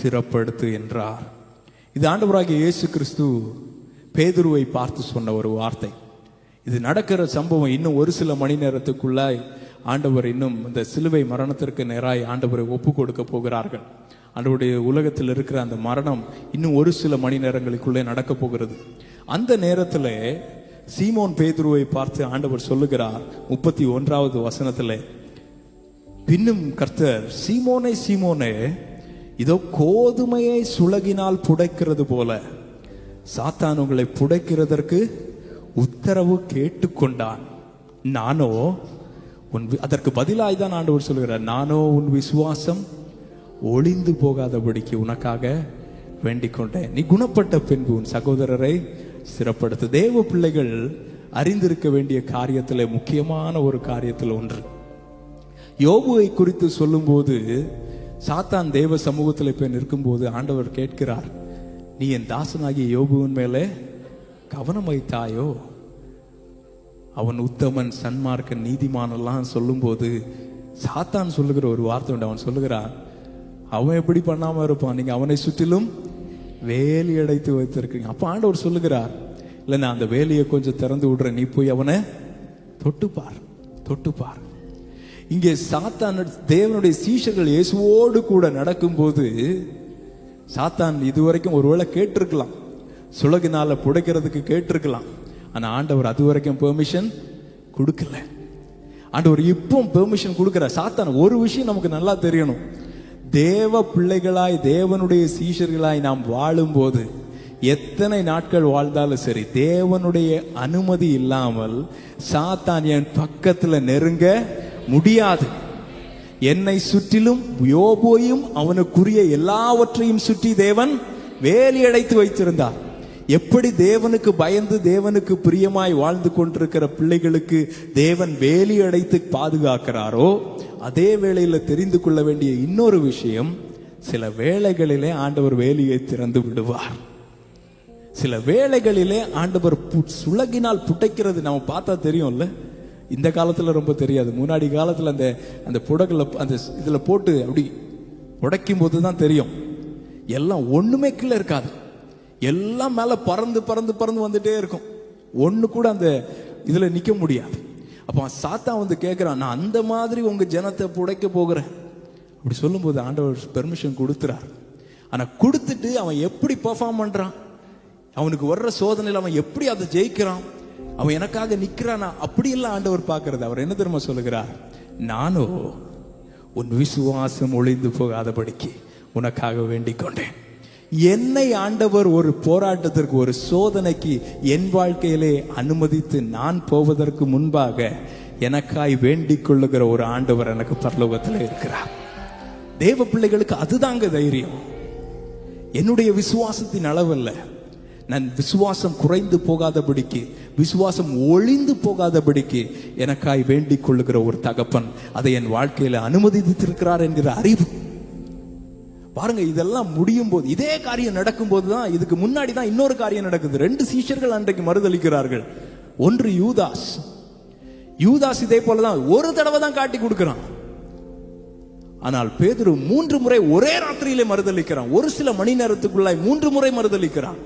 ஸ்திரப்படுத்து என்றார். இது ஆண்டவராகிய இயேசு கிறிஸ்து பேதுருவை பார்த்து சொன்ன ஒரு வார்த்தை. இது நடக்கிற சம்பவம் இன்னும் ஒரு சில மணி நேரத்துக்குள்ளாய் ஆண்டவர் இன்னும் இந்த சிலுவை மரணத்திற்கு நேராய் ஆண்டவரை ஒப்பு கொடுக்க போகிறார்கள். ஆண்டவருடைய உலகத்தில் இருக்கிற அந்த மரணம் இன்னும் ஒரு சில மணி நேரங்களுக்குள்ளே நடக்க போகிறது. அந்த நேரத்தில் சீமோன் பேதுருவை பார்த்து ஆண்டவர் சொல்லுகிறார் 31வது வசனத்தில், பின்னும் கர்த்தர், சீமோனே சீமோனே, இதோ கோதுமையை சுளகினால் புடைக்கிறது போல சாத்தான் உங்களை புடைக்கிறதற்கு உத்தரவு கேட்டுக்கொண்டான். நானோ அதற்கு பதிலாய் தான் ஆண்டவர் சொல்கிறார், நானோ உன் விசுவாசம் ஒளிந்து போகாதபடிக்கு உனக்காக வேண்டிக் கொண்டேன். நீ குணப்பட்ட பின்பு உன் சகோதரரை சிறப்படுத்து. தேவ பிள்ளைகள் அறிந்திருக்க வேண்டிய காரியத்தில் முக்கியமான ஒரு காரியத்தில் ஒன்று, யோபுவை குறித்து சொல்லும் போது சாத்தான் தேவ சமூகத்தில் போய் நிற்கும் போது ஆண்டவர் கேட்கிறார், நீ என் தாசனாகிய யோபுவின் மேலே கவனம் வைத்தாயோ? அவன் உத்தமன், சன்மார்க்கன், நீதிமான் எல்லாம் சொல்லும் போது சாத்தான் சொல்லுகிற ஒரு வார்த்தை உண்டு. அவன் சொல்லுகிறான், அவன் எப்படி பண்ணாம இருப்பான், நீங்க அவனை சுற்றிலும் வேலி அடைத்து வைத்திருக்கீங்க. அப்ப ஆண்டவர் சொல்லுகிறார், இல்ல நான் அந்த வேலியை கொஞ்சம் திறந்து விடுறேன், நீ போய் அவனை தொட்டுப்பார் தொட்டுப்பார். இங்கே சாத்தான் தேவனுடைய சீஷர்கள் இயேசுவோடு கூட நடக்கும் போது சாத்தான் இதுவரைக்கும் ஒருவேளை கேட்டிருக்கலாம், சுலகினால புடைக்கிறதுக்கு கேட்டிருக்கலாம். ஆனா ஆண்டவர் அது வரைக்கும் பெர்மிஷன் கொடுக்கல. ஆண்டவர் இப்போ பெர்மிஷன் கொடுக்கிற. சாத்தான் ஒரு விஷயம் நமக்கு நல்லா தெரியணும், தேவ பிள்ளைகளாய் தேவனுடைய சீஷர்களாய் நாம் வாழும் போது எத்தனை நாட்கள் வாழ்ந்தாலும் சரி, தேவனுடைய அனுமதி இல்லாமல் சாத்தான் என் பக்கத்துல நெருங்க முடியாது. என்னை சுற்றிலும் யோபுவையும் அவனுக்குரிய எல்லாவற்றையும் சுற்றி தேவன் வேலி அடைத்து வைத்திருந்தார். எப்படி தேவனுக்கு பயந்து தேவனுக்கு பிரியமாய் வாழ்ந்து கொண்டிருக்கிற பிள்ளைகளுக்கு தேவன் வேலி அடைத்து பாதுகாக்கிறாரோ, அதே வேளையில தெரிந்து கொள்ள வேண்டிய இன்னொரு விஷயம், சில வேளைகளிலே ஆண்டவர் வேலியை திறந்து விடுவார். சில வேளைகளிலே ஆண்டவர் சுலகினால் புடைக்கிறது நம்ம பார்த்தா தெரியும்ல. இந்த காலத்துல ரொம்ப தெரியாது, முன்னாடி காலத்துல அந்த புடகுல அந்த இதுல போட்டு அப்படி உடைக்கும் போது தான் தெரியும். எல்லாம் ஒண்ணுமே கீழே இருக்காது, எல்லாம் மேல பறந்து பறந்து பறந்து வந்துட்டே இருக்கும். ஒண்ணு கூட அந்த இதுல நிக்க முடியாது. அப்ப சாத்தான் வந்து கேட்கிறான், நான் அந்த மாதிரி உங்க ஜனத்தை புடைக்க போகிறேன். அப்படி சொல்லும் போது ஆண்டவர் பெர்மிஷன் கொடுத்துறார். ஆனா கொடுத்துட்டு அவன் எப்படி பெர்ஃபார்ம் பண்றான், அவனுக்கு வர்ற சோதனையில் அவன் எப்படி அதை ஜெயிக்கிறான், அவன் எனக்காக நிக்கிறானா, அப்படியெல்லாம் ஆண்டவர் பார்க்கறது. அவர் என்ன தெரியுமா சொல்லுகிறார், நானோ உன் விசுவாசம் ஒளிந்து போகாதபடிக்கு உனக்காக வேண்டிக் கொண்டேன். என்னை ஆண்டவர் ஒரு போராட்டத்திற்கு, ஒரு சோதனைக்கு என் வாழ்க்கையிலே அனுமதித்து நான் போவதற்கு முன்பாக எனக்காய் வேண்டிக் கொள்ளுகிற ஒரு ஆண்டவர் எனக்கு பரலோகத்தில் இருக்கிறார். தேவ பிள்ளைகளுக்கு அதுதாங்க தைரியம். என்னுடைய விசுவாசத்தின் அளவல்ல, நான் விசுவாசம் குறைந்து போகாதபடிக்கு, விசுவாசம் ஒளிந்து போகாதபடிக்கு எனக்காய் வேண்டிக் கொள்ளுகிற ஒரு தகப்பன் அதை என் வாழ்க்கையில அனுமதித்திருக்கிறார் என்கிற அறிவு. பாருங்க, இதெல்லாம் முடியும் போது, இதே காரியம் நடக்கும் போதுதான், இதுக்கு முன்னாடி தான் இன்னொரு காரியம் நடக்குது. 2 சீஷர்கள் அன்றைக்கு மறுதளிக்கிறார்கள். ஒன்று யூதாஸ். யூதாஸ் இதே போலதான் ஒரு தடவை தான் காட்டி கொடுக்கிறான். ஆனால் பேதுரு 3 முறை ஒரே ராத்திரியிலே மறுதளிக்கிறான். ஒரு சில மணி நேரத்துக்குள்ளாய் 3 முறை மறுதளிக்கிறான்.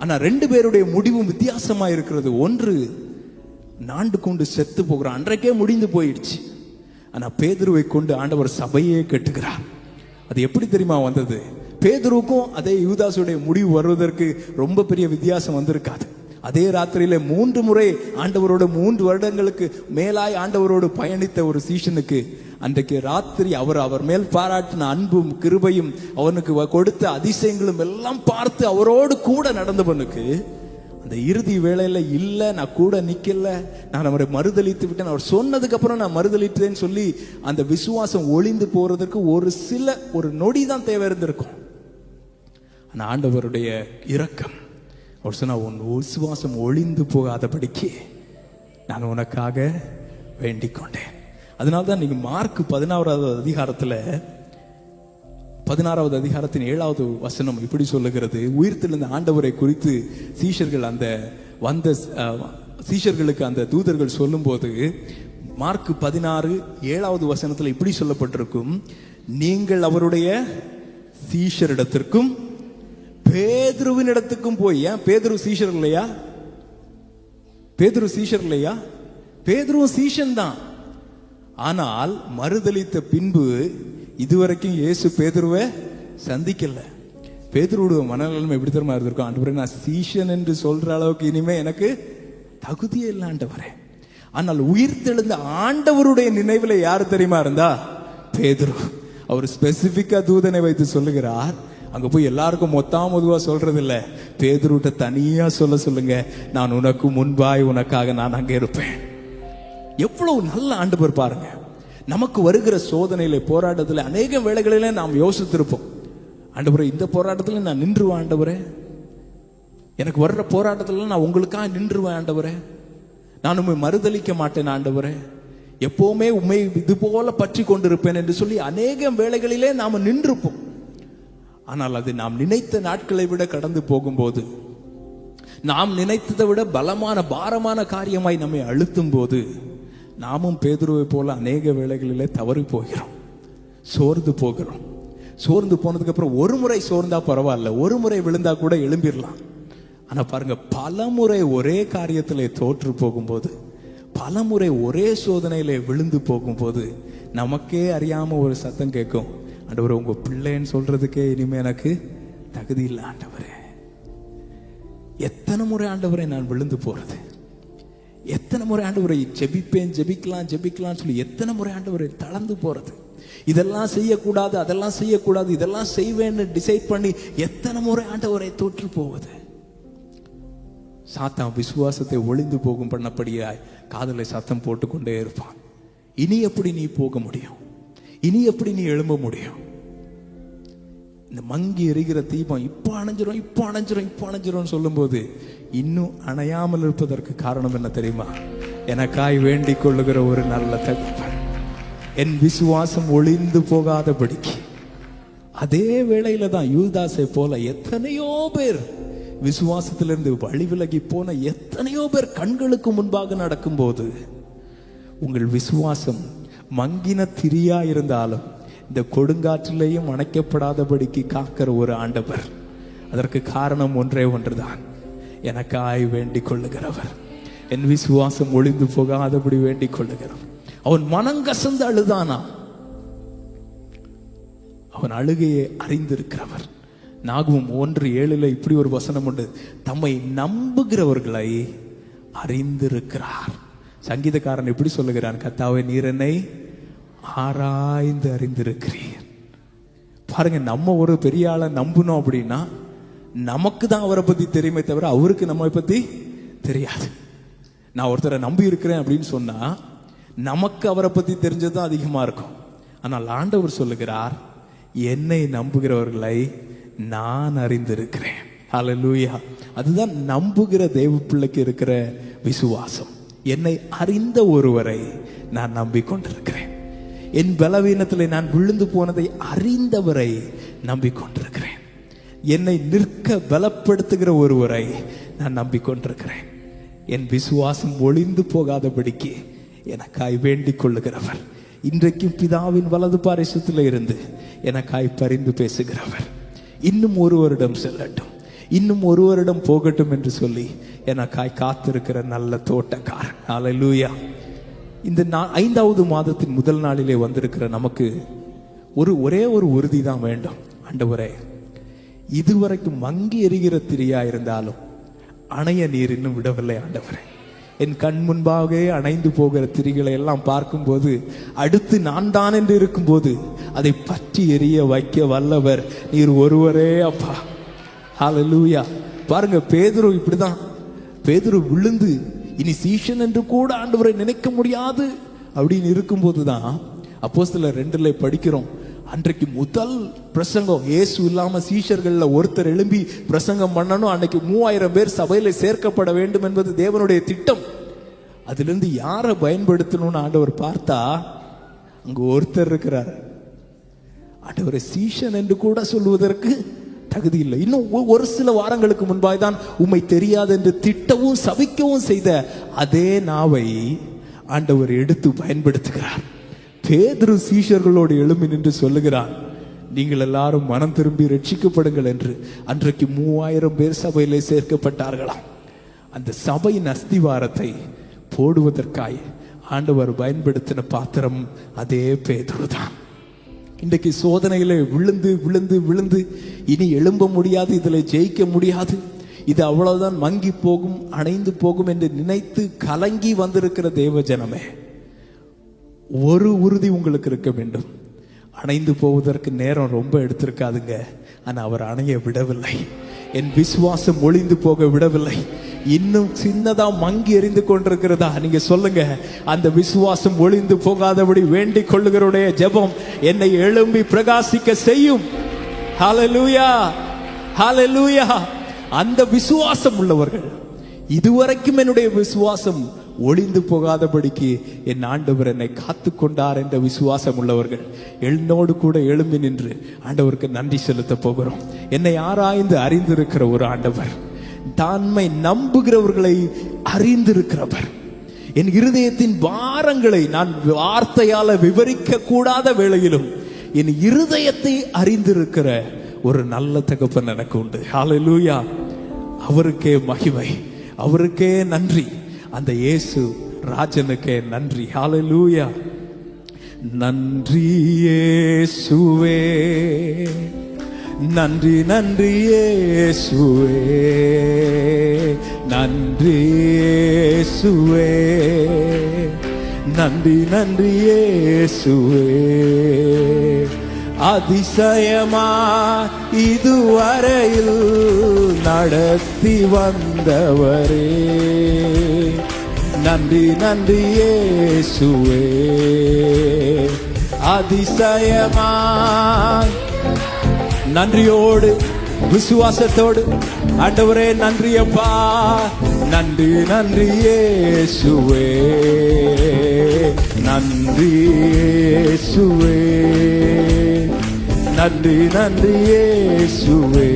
ஆனா 2 பேருடைய முடிவும் வித்தியாசமா இருக்கிறது. ஒன்று நாண்டு கொண்டு செத்து போகிறான், அன்றைக்கே முடிந்து போயிடுச்சு. ஆனா பேதுருவை கொண்டு ஆண்டவர் சபையே கட்டுகிறார். அது எப்படி தெரியுமா வந்தது? பேதுருவுக்கும் அதே யூதாசுடைய முடிவு வருவதற்கு ரொம்ப பெரிய வித்தியாசம் வந்திருக்காது. அதே ராத்திரியில 3 முறை ஆண்டவரோட 3 வருடங்களுக்கு மேலாய் ஆண்டவரோடு பயணித்த ஒரு சீஷனுக்கு அன்றைக்கு ராத்திரி அவர் மேல் பாராட்டின அன்பும் கிருபையும் அவனுக்கு கொடுத்த அதிசயங்களும் எல்லாம் பார்த்து அவரோடு கூட நடந்தவனுக்கு அந்த இறுதி வேளையில இல்ல நான் கூட நிக்கல, நான் அவரை மறுதளித்து விட்டேன், அவர் சொன்னதுக்கு அப்புறம் நான் மறுதளித்தேன்னு சொல்லி அந்த விசுவாசம் ஒளிந்து போறதுக்கு ஒரு நொடி தான் தேவை இருந்திருக்கும். ஆனா ஆண்டவருடைய இரக்கம், அவர் சொன்னா, உன் விசுவாசம் ஒளிந்து போகாதபடிக்கு நான் உனக்காக வேண்டிக் கொண்டேன். அதனால்தான் நீங்க மார்க் 16வது அதிகாரத்தின் 7வது வசனம் இப்படி சொல்லுகிறது. உயிர்த்தெழுந்த ஆண்டவரை குறித்து சீஷர்கள் சீஷர்களுக்கு அந்த தூதர்கள் சொல்லும் போது மார்க் 16 7வது வசனத்துல இப்படி சொல்லப்பட்டிருக்கும், நீங்கள் அவருடைய சீஷரிடத்திற்கும் பேதுருவின் இடத்துக்கும் போய், ஏன் பேதுரு சீஷர் இல்லையா? பேதுரு சீஷர் இல்லையா? பேதுருவும் சீஷன் தான். ஆனால் மறுதலித்த பின்பு இதுவரைக்கும் இயேசு பேதுருவை சந்திக்கல. பேதுருவோட மனநிலைமை எப்படி தெரியுமா இருந்திருக்கும்? ஆண்டவரே, நான் சீஷன் என்று சொல்ற அளவுக்கு இனிமே எனக்கு தகுதியே இல்லை ஆண்டவரே. ஆனால் உயிர்த்தெழுந்த ஆண்டவருடைய நினைவுல யாரு தெரியுமா இருந்தா? பேதுரு. அவர் ஸ்பெசிபிக்கா தூதனை வைத்து சொல்லுகிறார், அங்க போய் எல்லாருக்கும் மொத்தமா சொல்றது இல்ல, பேதுருட்ட தனியா சொல்லுங்க, நான் உனக்கு முன்பாய் உனக்காக நான் அங்கே இருப்பேன். எவ்வளவு நல்ல ஆண்டவர் பாருங்க. நமக்கு வருகிற சோதனையில, போராட்டத்துல அநேக வேளைகளில நாம் யோசித்திருப்போம், ஆண்டவரே இந்த போராட்டத்துல நான் நின்றுவேன் ஆண்டவரே, எனக்கு வர்ற போராட்டத்துல நான் உங்களுக்காக நின்றுவேன் ஆண்டவரே, நான் உண்மை மறுதலிக்க மாட்டேன் ஆண்டவரே, எப்பவுமே உண்மை இது போல பற்றி கொண்டிருப்பேன் என்று சொல்லி அநேக வேளைகளிலே நாம நின்றுப்போம். ஆனால் அது நாம் நினைத்த நாட்களை விட கடந்து போகும்போது, நாம் நினைத்ததை விட பலமான பாரமான காரியமாய் நம்மை அழுத்தும் போது, நாமும் பேதுருவை போல அநேக வேளைகளிலே தவறி போகிறோம், சோர்ந்து போகிறோம். சோர்ந்து போனதுக்கு அப்புறம் ஒரு முறை சோர்ந்தா பரவாயில்ல, ஒரு முறை விழுந்தா கூட எழும்பிடலாம். ஆனா பாருங்க, பல முறை ஒரே காரியத்திலே தோற்று போகும்போது, பல முறை ஒரே சோதனையிலே விழுந்து போகும்போது, நமக்கே அறியாம ஒரு சத்தம் கேட்கும், ஆண்டவரே உங்க பிள்ளைன்னு சொல்றதுக்கே இனிமே எனக்கு தகுதி இல்லை ஆண்டவரே. எத்தனை முறை ஆண்டவரை நான் விழுந்து போறது, எத்தனை முறை ஆண்டவரை ஜெபிப்பேன், ஜெபிக்கலாம் சொல்லி எத்தனை முறை ஆண்டவரை தளர்ந்து போறது, இதெல்லாம் செய்யக்கூடாது, அதெல்லாம் செய்யக்கூடாது, இதெல்லாம் செய்வேன்னு டிசைட் பண்ணி எத்தனை முறை ஆண்டவரை தோற்று போவது. சாத்தான் விசுவாசத்தை ஒளிந்து போகும் பண்ணபடியாய் காதலை சத்தம் போட்டுக்கொண்டே இருப்பான். இனி எப்படி நீ போக முடியும், இனி எப்படி நீ எழும்ப முடியும்? இந்த மங்கி எரிகிற தீபம் இப்போ அணைஞ்சிரும், இப்போ அணைஞ்சிரும், இப்போ அணைஞ்சிரும் சொல்லும் போது இன்னும் அணையாமல் இருப்பதற்கு காரணம் என்ன தெரியுமா? எனக்காய் வேண்டிக் கொள்ளுகிற ஒரு நல்ல தகப்பன், என் விசுவாசம் ஒளிந்து போகாதபடிக்கு. அதே வேளையில தான் யூதாசை போல எத்தனையோ பேர் விசுவாசத்திலிருந்து வழி விலகி போன எத்தனையோ பேர் கண்களுக்கு முன்பாக நடக்கும் போது, உங்கள் விசுவாசம் மங்கின திரியா இருந்தாலும் இந்த கொடுங்காற்றிலேயும் அணைக்கப்படாதபடிக்கு காக்கிற ஒரு ஆண்டவர். அதற்கு காரணம் ஒன்றே ஒன்றுதான், எனக்காய் வேண்டிக் கொள்ளுகிறவர், என் விசுவாசம் ஒளிந்து போகாதபடி வேண்டிக் கொள்ளுகிறவர். அவன் மனங்கசந்து அழுதானா? அவன் அழுகையை அறிந்திருக்கிறவர். நாகூம் 1:7 இப்படி ஒரு வசனம் உண்டு, தம்மை நம்புகிறவர்களை அறிந்திருக்கிறார். சங்கீதக்காரன் இப்படி சொல்லுகிறான், கர்த்தாவே நீர் என்னை ஆராய்ந்து அறிந்திருக்கிறீர். பாருங்க, நம்ம ஒரு பெரிய ஆளை நம்பணும் அப்படின்னா நமக்கு தான் அவரை பத்தி தெரியுமே தவிர அவருக்கு நம்மை பத்தி தெரியாது. நான் ஒருத்தரை நம்பி இருக்கிறேன் அப்படின்னு சொன்னா நமக்கு அவரை பத்தி தெரிஞ்சதுதான் அதிகமா இருக்கும். ஆனால் ஆண்டவர் சொல்லுகிறார், என்னை நம்புகிறவர்களை நான் அறிந்திருக்கிறேன். ஹல்லேலூயா. அதுதான் நம்புகிற தேவ பிள்ளைக்கு இருக்கிற விசுவாசம். என்னை அறிந்த ஒருவரை நான் நம்பிக்கொண்டிருக்கிறேன். என் பலவீனத்தில் நான் விழுந்து போனதை அறிந்தவரை நம்பிக்கொண்டிருக்கிறேன். என்னை நிற்க பலப்படுத்துகிற ஒருவரை நான் நம்பிக்கொண்டிருக்கிறேன். என் விசுவாசம் ஒளிந்து போகாதபடிக்கு எனக்காய் வேண்டிக் கொள்ளுகிறவர், இன்றைக்கும் பிதாவின் வலது பாரிசத்தில் இருந்து எனக்காய் பரிந்து பேசுகிறவர், இன்னும் ஒரு வருடம் செல்லட்டும், இன்னும் ஒரு வருடம் போகட்டும் என்று சொல்லி எனக்காய் காத்திருக்கிற நல்ல தோட்டக்காரன். ஹல்லேலூயா. இந்த 5வது மாதத்தின் முதல் நாளிலே வந்திருக்கிற நமக்கு ஒரே ஒரு உறுதி தான் வேண்டும். ஆண்டவரே, இதுவரைக்கும் மங்கி எரிகிற திரியா இருந்தாலும் அணைய நீர் இன்னும் விடவில்லை ஆண்டவரே. என் கண் முன்பாகவே அணைந்து போகிற திரிகளை எல்லாம் பார்க்கும்போது, அடுத்து நான் தான் என்று இருக்கும்போது அதை பற்றி எரிய வைக்க வல்லவர் நீர் ஒருவரே அப்பா. ஹல்லேலூயா. பாருங்க, பேதுரு இப்படிதான். பேதுரு விழுந்து இனி சீஷன் என்று கூட ஆண்டவரை நினைக்க முடியாது அப்படின்னு இருக்கும்போது தான் அப்போஸ்தலர் 2 படிக்கிறோம், அன்றைக்கு முதல் பிரசங்கம், இயேசு இல்லாம சீஷர்கள்ல ஒருத்தர் எழும்பி பிரசங்கம் பண்ணணும், அன்னைக்கு 3000 பேர் சபையில சேர்க்கப்பட வேண்டும் என்பது தேவனுடைய திட்டம். அதுல இருந்து யாரை பயன்படுத்தணும்னு ஆண்டவர் பார்த்தா அங்க ஒருத்தர் இருக்கிறார். ஆண்டவரை சீஷன் என்று கூட சொல்லுவதற்கு தகுதி இல்லை. இன்னும் ஒரு சில வாரங்களுக்கு முன்பாய் தான் உம்மை தெரியாது என்று திட்டவும் சபிக்கவும் செய்த அதே நாவை ஆண்டவர் எடுத்து பயன்படுத்துகிறார். பேதுரு சீஷர்களோடு எழும்பி நின்று சொல்லுகிறான், நீங்கள் எல்லாரும் மனம் திரும்பி ரட்சிக்கப்படுங்கள் என்று அன்றைக்கு 3000 பேர் சபையிலே சேர்க்கப்பட்டார்களாம். அந்த சபையின் அஸ்திவாரத்தை போடுவதற்காய் ஆண்டவர் பயன்படுத்தின பாத்திரம் அதே பேதுரு தான். இன்றைக்கு சோதனையில விழுந்து விழுந்து விழுந்து இனி எழும்ப முடியாது, இதுல ஜெயிக்க முடியாது, இது அவ்வளவுதான், மங்கி போகும், அணைந்து போகும் என்று நினைத்து கலங்கி வந்திருக்கிற தேவ ஜனமே, ஒரு உறுதி உங்களுக்கு இருக்க வேண்டும். அணைந்து போவதற்கு நேரம் ரொம்ப எடுத்திருக்காதுங்க. ஆனா அவர் அணைய விடவில்லை. என் விசுவாசம் ஒளிந்து போக விடவில்லை. இன்னும் சின்னதா மங்கி எறிந்து கொண்டிருக்கிறதா? நீங்க சொல்லுங்க. அந்த விசுவாசம் ஒளிந்து போகாதபடி வேண்டிக் கொள்ளுகிறோடைய ஜெபம் என்னை எழும்பி பிரகாசிக்க செய்யும். ஹல்லேலூயா, ஹல்லேலூயா. அந்த விசுவாசம் உள்ளவர்கள், இதுவரைக்கும் என்னுடைய விசுவாசம் ஒளிந்து போகாதபடிக்கு என் ஆண்டவர் என்னை காத்து கொண்டார் என்ற விசுவாசம் உள்ளவர்கள் என்னோடு கூட எழும்பி நின்று ஆண்டவருக்கு நன்றி செலுத்த போகிறோம். என்னை ஆராய்ந்து அறிந்திருக்கிற ஒரு ஆண்டவர், தன்மை நம்புகிறவர்களை அறிந்திருக்கிறவர், என் இருதயத்தின் பாரங்களை நான் வார்த்தையால விவரிக்க கூடாத வேளையிலும் என் இருதயத்தை அறிந்திருக்கிற ஒரு நல்ல தகப்பன் எனக்கு உண்டு. ஹல்லேலூயா. அவருக்கே மகிமை, அவருக்கே நன்றி, அந்த இயேசு ராஜனுக்கே நன்றி. ஹல்லேலூயா. நன்றி இயேசுவே, நன்றி நன்றி இயேசுவே, நன்றி இயேசுவே, நன்றி நன்றி இயேசுவே. அதிசயமா இதுவரையில் நடத்தி வந்தவரே, நன்றி நன்றி இயேசுவே. அதிசயமா நன்றியோடு விசுவாசத்தோடு ஆண்டவரே நன்றி அப்பா, நன்றி நன்றி இயேசுவே, நன்றி இயேசுவே, நன்றி நன்றி இயேசுவே,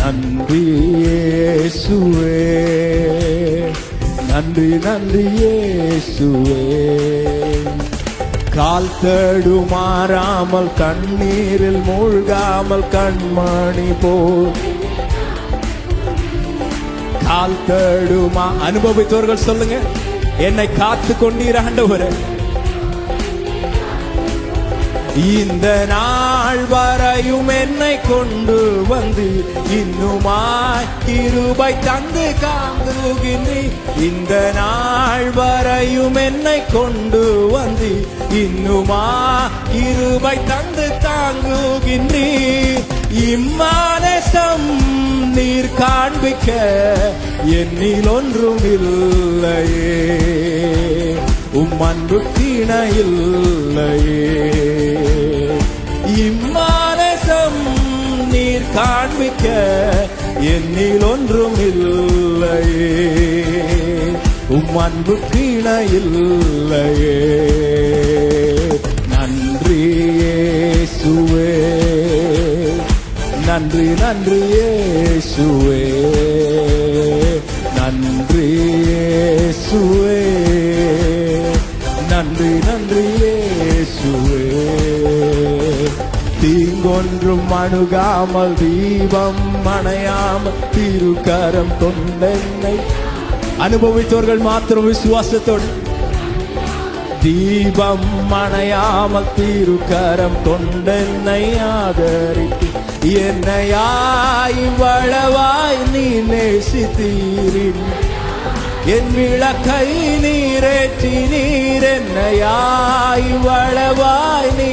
நன்றி இயேசுவே, நன்றி நன்றி இயேசுவே. கால் தடுமாறாமல் கண்ணீரில் மூழ்காமல் கண்மணி போல் கால் தடுமா அனுபவித்தவர்கள் சொல்லுங்க, என்னை காத்து கொண்டீர் ஆண்டவரே. இந்த நாள் வரையும் என்னை கொண்டு வந்து இன்னுமாய் கிருபை தந்து காத்துகின்றீர். இந்த நாள் வரையும் என்னை கொண்டு வந்து இன்னுமாய் கிருபை தந்து தாங்குகின்றீர். இம்மானசம் நீர் காண்பிக்க என்னில் ஒன்றும் இல்லையே, உம் அன்பு இல்லையே. இம்மானசம் நீர் காண்பிக்க என்னில் ஒன்றும் இல்லையே, உம் அன்பு இல்லையே. நன்றி இயேசுவே, நன்றி நன்றி இயேசுவே, நன்றி இயேசுவே, நன்றி நன்றி இயேசுவே. தீங்கொன்றும் அணுகாமல் தீபம் அணையாமல் திருக்கரம் கொண்டென்னை அனுபவித்தவர்கள் மாத்திரம் விசுவாசத்தோடு தீபம் அணையாமல் திருக்கரம் கொண்டென்னை ஆதரித்து என்னையாய் வளவாய் நீ நேசித்தீரின் என் விளக்கை நீரேற்றி நீர் என்னையாய் வளவாய் நீ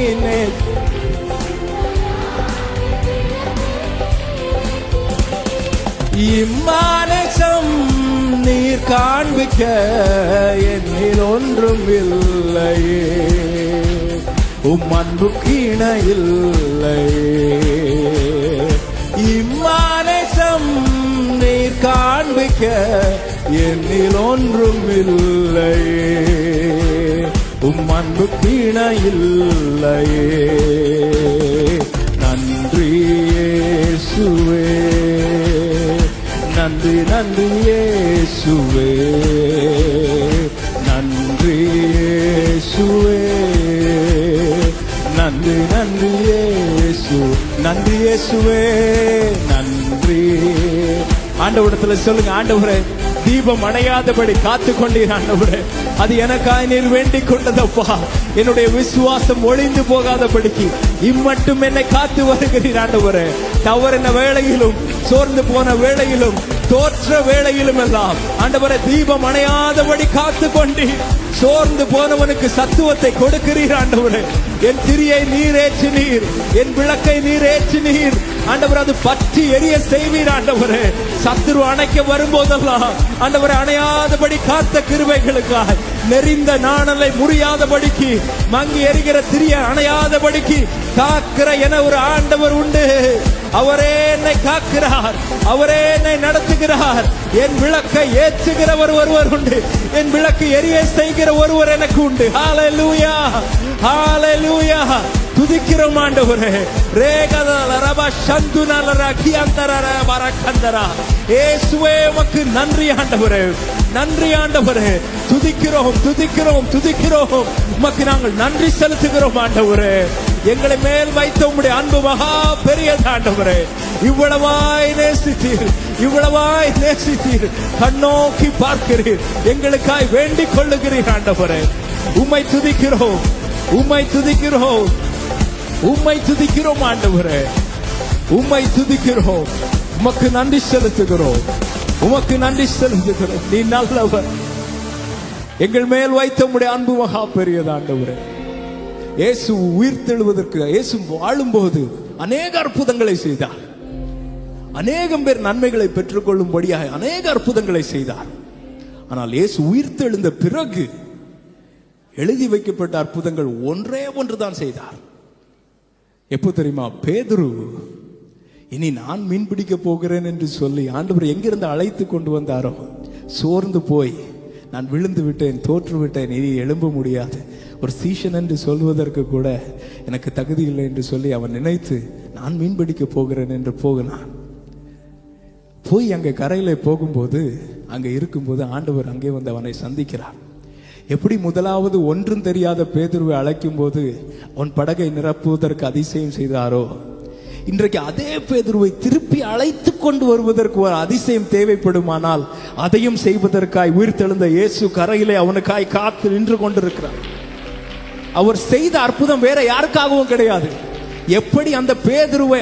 இம்மானசம் நீர் காண்பிக்க என்னில் ஒன்றும் இல்லையே, உம் அன்புக்கு இணையில்லையே. இம்மானசம் நீர் காண்பிக்க என்னில் ஒன்றும் இல்லையே, உம் அன்புக்கு இணையில்லையே. நன்றி இயேசுவே, நன்றி நன்றி இயேசுவே, நன்றி இயேசுவே, நன்றி நன்றி நன்றி இயேசுவே நன்றி. ஆண்டவரிடத்துல சொல்லுங்க, ஆண்டவரே தீபம் அணையாதபடி காத்து கொண்டீர் ஆண்டவரே, அது எனக்காய் நீர் வேண்டிக் கொண்டதப்பா. என்னுடைய விசுவாசம் ஒளிந்து போகாதபடிக்கு இம்மட்டும் என்னை காத்து வருகிறீர் ஆண்டவரே. தவறின வேளையிலும், சோர்ந்து போன வேளையிலும், தோற்ற வேளையிலும் எல்லாம் ஆண்டவரே தீபம் அணையாதபடி காத்து கொண்டீர். சோர்ந்து போனவனுக்கு சத்துவத்தை கொடுக்கிறீர் ஆண்டவரே. என் திரியை நீர் ஏற்றினீர், என் விளக்கை நீர் ஏற்றினீர் ஆண்டவர். அது பற்றி எரிய செய்வீர் ஆண்டவரே. சத்துரு அணைக்க வரும்போதெல்லாம் ஆண்டவரை அணையாதபடி காத்த கிருபைகளுக்காக, நெறிந்த நாணலை முறியாதபடிக்கு, மங்கி எரிகிற திரிய அணையாதபடிக்கு காக்கிற என ஒரு ஆண்டவர் உண்டு. அவரே என்னை காக்கிறார், அவரே என்னை நடத்துகிறார். என் விளக்கை ஏற்றுகிறவர் ஒருவர் உண்டு, என் விளக்கு எரிய செய்கிற ஒருவர் எனக்கு உண்டு. ஹல்லேலூயா, ஹல்லேலூயா. துதிக்கிறோம் ஆண்டவரே. இயேசுவே உமக்கு நன்றி ஆண்டவரே, நன்றி ஆண்டவரே. துதிக்கிறோம் துதிக்கிறோம் துதிக்கிறோம். உமக்கு நாங்கள் நன்றி செலுத்துகிறோம் ஆண்டவரே. எங்களை மேல் வைத்த உம்முடைய அன்பு மகா பெரியது ஆண்டவரே. இவ்வளவாய் நேசித்தீர், இவ்வளவாய் நேசித்தீர். கண்ணோக்கி பார்க்கிறீர், எங்களுக்காய் வேண்டிக் கொள்ளுகிறீர் ஆண்டவரே. உம்மை துதிக்கிறோம், உம்மை துதிக்கிறோம், உம்மை துதிக்கிறோம் ஆண்டவரே. உம்மை துதிக்கிறோம், உமக்கு நன்றி செலுத்துகிறோம், உமக்கு நன்றி செலுத்துகிறோம். நீ நல்லவர். எங்கள் மேல் வைத்த உம்முடைய அன்பு மகா பெரியது ஆண்டவரே. இயேசு உயிர்த்தெழுவதற்கு, இயேசு வாழும்போது அநேக அற்புதங்களை செய்தார். அநேகம் பேர் நன்மைகளை பெற்றுக்கொள்ளும்படியாக அநேக அற்புதங்களை செய்தார். ஆனால் இயேசு உயிர்த்தெழுந்த பிறகு எழுதி வைக்கப்பட்ட அற்புதங்கள் ஒன்றே ஒன்றுதான் செய்தார். எப்போ தெரியுமா? பேதுரு இனி நான் மீன் பிடிக்க போகிறேன் என்று சொல்லி ஆண்டவர் எங்கிருந்து அழைத்து கொண்டு வந்தாரோ, சோர்ந்து போய் நான் விழுந்து விட்டேன், தோற்று விட்டேன், இனி எழும்ப முடியாது, ஒரு சீஷன் என்று சொல்வதற்கு கூட எனக்கு தகுதி இல்லை என்று சொல்லி அவன் நினைத்து நான் மீன் பிடிக்க போகிறேன் என்று போகிறான். போய் அங்கே கரையில போகும்போது, அங்கே இருக்கும்போது ஆண்டவர் அங்கே வந்து அவனை சந்திக்கிறார். எப்படி முதலாவது ஒன்றும் தெரியாத பேதுருவை அழைக்கும் போது அவன் படகை நிரப்புவதற்கு அதிசயம் செய்தாரோ, இன்றைக்கு அதே பேதுருவை திருப்பி அழைத்து கொண்டு வருவதற்கு ஒரு அதிசயம் தேவைப்படுமானால் அதையும் செய்வதற்காய் உயிர்த்தெழுந்த இயேசு கரையிலே அவனுக்காய் காத்து நின்று கொண்டிருக்கிறார். அவர் செய்த அற்புதம் வேற யாருக்காகவும் கிடையாது. எப்படி அந்த பேதுருவை